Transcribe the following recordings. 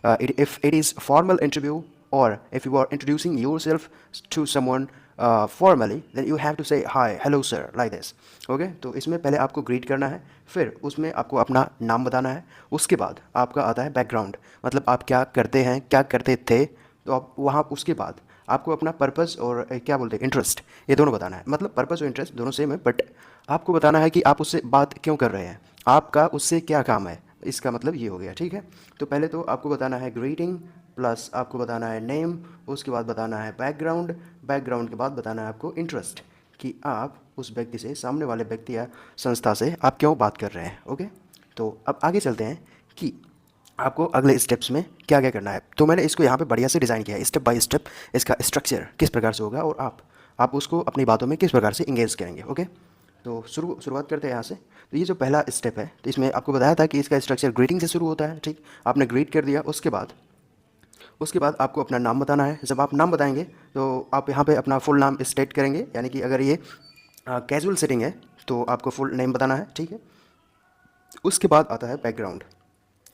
if it is formal interview or if you are introducing yourself to someone formally, then you have to say hi, hello sir, like this. Okay, तो इसमें पहले आपको greet करना है, फिर उसमें आपको अपना नाम बताना है, उसके बाद आपका आता है बैकग्राउंड, मतलब आप क्या करते हैं, क्या करते थे, तो आप वहाँ उसके बाद आपको अपना पर्पस और क्या बोलते हैं इंटरेस्ट, ये दोनों बताना है। मतलब पर्पस और इंटरेस्ट दोनों सेम है, बट आपको बताना है कि आप उससे बात क्यों कर रहे हैं, आपका उससे क्या काम है, इसका मतलब ये हो गया। ठीक है, तो पहले तो आपको बताना है ग्रीटिंग, प्लस आपको बताना है नेम, उसके बाद बताना है बैकग्राउंड, बैकग्राउंड के बाद बताना है आपको इंटरेस्ट, कि आप उस व्यक्ति से, सामने वाले व्यक्ति या संस्था से आप क्यों बात कर रहे हैं। ओके, तो अब आगे चलते हैं कि आपको अगले स्टेप्स में क्या क्या करना है। तो मैंने इसको यहाँ पे बढ़िया से डिज़ाइन किया है, स्टेप बाय स्टेप इसका स्ट्रक्चर किस प्रकार से होगा और आप उसको अपनी बातों में किस प्रकार से इंगेज करेंगे। ओके, तो शुरुआत करते हैं यहाँ से। तो ये जो पहला स्टेप है, तो इसमें आपको बताया था कि इसका स्ट्रक्चर ग्रीटिंग से शुरू होता है। ठीक, आपने ग्रीट कर दिया, उसके बाद आपको अपना नाम बताना है। जब आप नाम बताएंगे तो आप यहाँ पे अपना फुल नाम स्टेट करेंगे, यानी कि अगर ये कैजुअल सेटिंग है तो आपको फुल नेम बताना है। ठीक है, उसके बाद आता है बैकग्राउंड।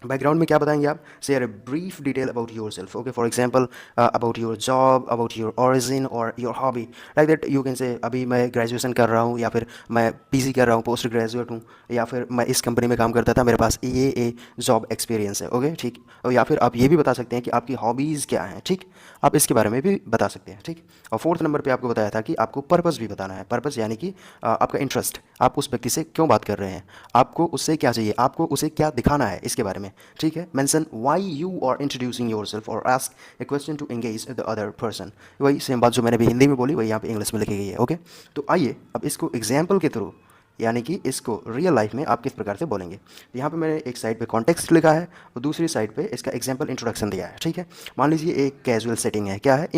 बैकग्राउंड में क्या बताएंगे आप, share a brief detail about yourself. Okay, for example about your job, about your origin और your hobby, like that you can say अभी मैं ग्रेजुएशन कर रहा हूँ, या फिर मैं पीजी कर रहा हूँ, पोस्ट ग्रेजुएट हूँ, या फिर मैं इस कंपनी में काम करता था, मेरे पास ये जॉब एक्सपीरियंस है। ओके, ठीक, और या फिर आप ये भी बता सकते हैं कि आपकी हॉबीज़ क्या हैं। ठीक, आप इसके बारे में भी बता सकते हैं। ठीक, और फोर्थ नंबर पे आपको बताया था कि आपको पर्पस भी बताना है। पर्पस यानी कि आपका इंटरेस्ट, आप उस व्यक्ति से क्यों बात कर रहे हैं, आपको उससे क्या चाहिए, आपको उसे क्या दिखाना है, इसके बारे में। ठीक है, mention why you are introducing yourself और ask a question to engage the other person. वही सेम बात जो मैंने भी हिंदी में बोली वही यहाँ पे इंग्लिश में लिखी गई है। ओके, तो आइए अब इसको एग्जाम्पल के थ्रू, यानी कि इसको रियल लाइफ में आप किस प्रकार से बोलेंगे। यहाँ पे मैंने एक साइड पे कॉन्टेक्स्ट लिखा है और दूसरी साइड पे इसका एग्जाम्पल इंट्रोडक्शन दिया है। ठीक है, मान लीजिए एक कैजुअल सेटिंग है, क्या है,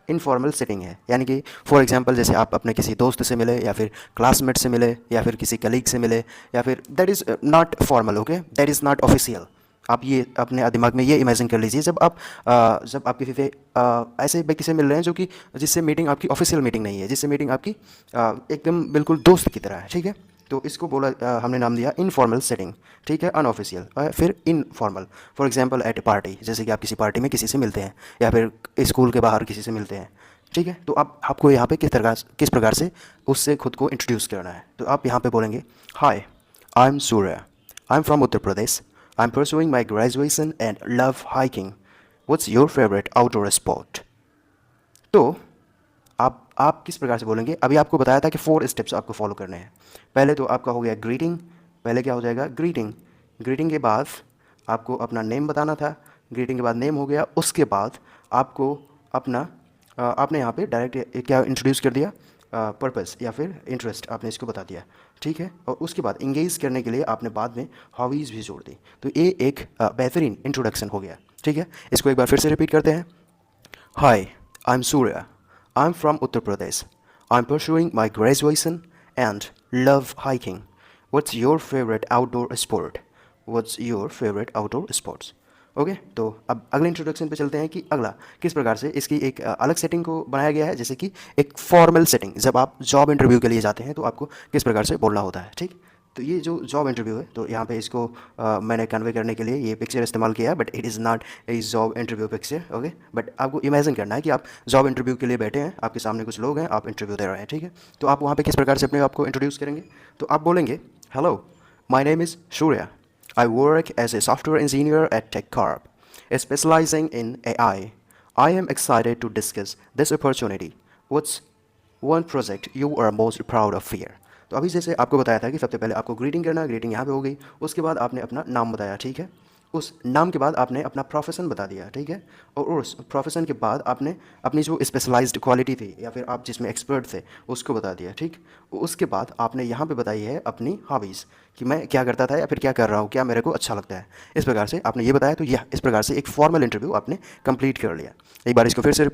इनफॉर्मल सेटिंग है, यानी कि फॉर एग्जांपल जैसे आप अपने किसी दोस्त से मिले, या फिर क्लासमेट से मिले, या फिर किसी कलीग से मिले, या फिर that is not formal. Okay, that is not official. आप ये अपने दिमाग में ये इमेजिन कर लीजिए, जब आप किसी से ऐसे व्यक्ति से मिल रहे हैं जो कि जिससे मीटिंग आपकी ऑफिशियल मीटिंग नहीं है, जिससे मीटिंग आपकी एकदम बिल्कुल दोस्त की तरह है। ठीक है, तो इसको बोला हमने नाम दिया इनफॉर्मल सेटिंग। ठीक है, अनऑफिशियल, फिर informal, for example at a party, जैसे कि आप किसी पार्टी में किसी से मिलते हैं, या फिर स्कूल के बाहर किसी से मिलते हैं। ठीक है, तो आपको यहाँ पे किस प्रकार से उससे खुद को इंट्रोड्यूस करना है। तो आप यहाँ पे बोलेंगे, hi, I am Surya, I am from Uttar Pradesh, I am pursuing my graduation and love hiking, what's your favourite outdoor spot. तो आप किस प्रकार से बोलेंगे, अभी आपको बताया था कि 4 स्टेप्स आपको फॉलो करने हैं। पहले तो आपका हो गया ग्रीटिंग, पहले क्या हो जाएगा ग्रीटिंग, ग्रीटिंग के बाद आपको अपना नेम बताना था, ग्रीटिंग के बाद नेम हो गया, उसके बाद आपको अपना आपने यहाँ पे डायरेक्ट क्या इंट्रोड्यूस कर दिया, पर्पस या फिर इंटरेस्ट आपने इसको बता दिया। ठीक है, और उसके बाद इंगेज करने के लिए आपने बाद में हॉबीज़ भी जोड़ दी। तो ये एक बेहतरीन इंट्रोडक्शन हो गया। ठीक है, इसको एक बार फिर से रिपीट करते हैं। Hi, I am Surya, I am from Uttar Pradesh, I am pursuing my graduation and love hiking, what's your favourite outdoor sport, what's your favourite outdoor sports. Okay, तो अब अगले इंट्रोडक्शन पे चलते हैं कि अगला किस प्रकार से इसकी एक अलग सेटिंग को बनाया गया है, जैसे कि एक फॉर्मल सेटिंग, जब आप जॉब इंटरव्यू के लिए जाते हैं तो आपको किस प्रकार से बोलना होता है। ठीक, तो ये जो जॉब इंटरव्यू है, तो यहाँ पे इसको मैंने कन्वे करने के लिए ये पिक्चर इस्तेमाल किया है, but it is not a job interview picture. Okay, but आपको इमेजिन करना है कि आप जॉब इंटरव्यू के लिए बैठे हैं, आपके सामने कुछ लोग हैं, आप इंटरव्यू दे रहे हैं। ठीक है, तो आप वहाँ पे किस प्रकार से अपने आप को इंट्रोड्यूस करेंगे। तो आप बोलेंगे, hello, my name is Surya, I work as a software engineer at TechCorp, specializing in AI. I am excited to discuss this opportunity. What's one project you are most proud of here? तो अभी जैसे आपको बताया था कि सबसे पहले आपको ग्रीटिंग करना, ग्रीटिंग यहाँ पे हो गई, उसके बाद आपने अपना नाम बताया। ठीक है, उस नाम के बाद आपने अपना प्रोफेशन बता दिया। ठीक है, और उस प्रोफेशन के बाद आपने अपनी जो स्पेशलाइज्ड क्वालिटी थी या फिर आप जिसमें एक्सपर्ट थे उसको बता दिया। ठीक, उसके बाद आपने यहाँ पे बताई है अपनी हॉबीज़, कि मैं क्या करता था या फिर क्या कर रहा हूँ, क्या मेरे को अच्छा लगता है, इस प्रकार से आपने ये बताया। तो यह इस प्रकार से एक फॉर्मल इंटरव्यू आपने कंप्लीट कर लिया। एक बार इसको फिर से रिपीट